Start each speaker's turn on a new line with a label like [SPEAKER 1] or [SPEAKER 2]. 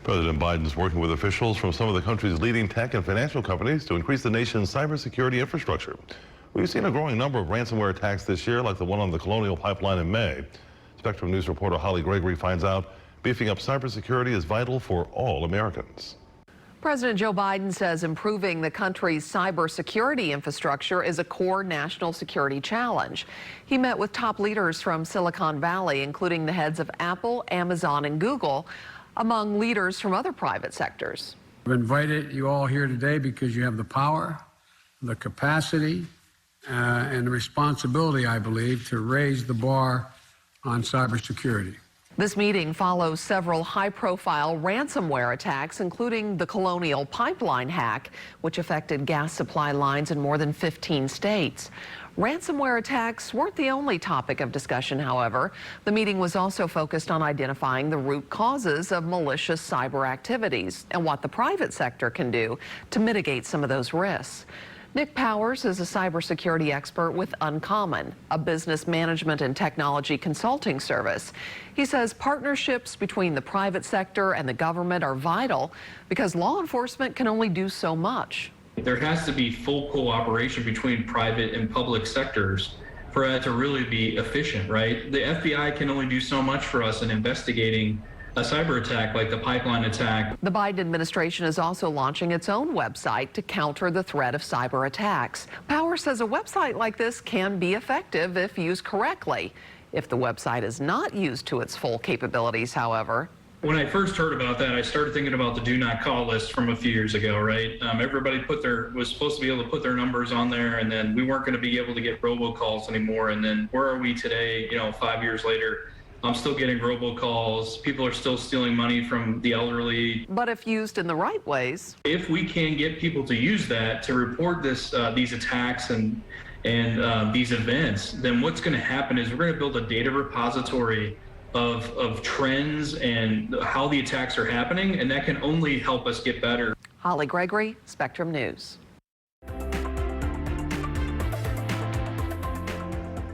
[SPEAKER 1] President Biden is working with officials from some of the country's leading tech and financial companies to increase the nation's cybersecurity infrastructure. We've seen a growing number of ransomware attacks this year, like the one on the Colonial Pipeline in May. Spectrum News reporter Holly Gregory finds out beefing up cybersecurity is vital for all Americans.
[SPEAKER 2] President Joe Biden says improving the country's cybersecurity infrastructure is a core national security challenge. He met with top leaders from Silicon Valley, including the heads of Apple, Amazon, and Google, among leaders from other private sectors.
[SPEAKER 3] I've invited you all here today because you have the power, the capacity, and the responsibility, I believe, to raise the bar on cybersecurity.
[SPEAKER 2] This meeting follows several high-profile ransomware attacks, including the Colonial Pipeline hack, which affected gas supply lines in more than 15 states. Ransomware attacks weren't the only topic of discussion, however. The meeting was also focused on identifying the root causes of malicious cyber activities and what the private sector can do to mitigate some of those risks. Nick Powers is a cybersecurity expert with Uncommon, a business management and technology consulting service. He says partnerships between the private sector and the government are vital because law enforcement can only do so much.
[SPEAKER 4] There has to be full cooperation between private and public sectors for that to really be efficient, right? The FBI can only do so much for us in investigating a cyber attack like the pipeline attack.
[SPEAKER 2] The Biden administration is also launching its own website to counter the threat of cyber attacks. Power says a website like this can be effective if used correctly. If the website is not used to its full capabilities, however.
[SPEAKER 4] When I first heard about that, I started thinking about the do not call list from a few years ago, right? Everybody was supposed to be able to put their numbers on there, and then we weren't going to be able to get robocalls anymore. And then where are we today, 5 years later? I'm still getting robocalls. People are still stealing money from the elderly.
[SPEAKER 2] But if used in the right ways.
[SPEAKER 4] If we can get people to use that to report these attacks and these events, then what's going to happen is we're going to build a data repository of trends and how the attacks are happening, and that can only help us get better.
[SPEAKER 2] Holly Gregory, Spectrum News.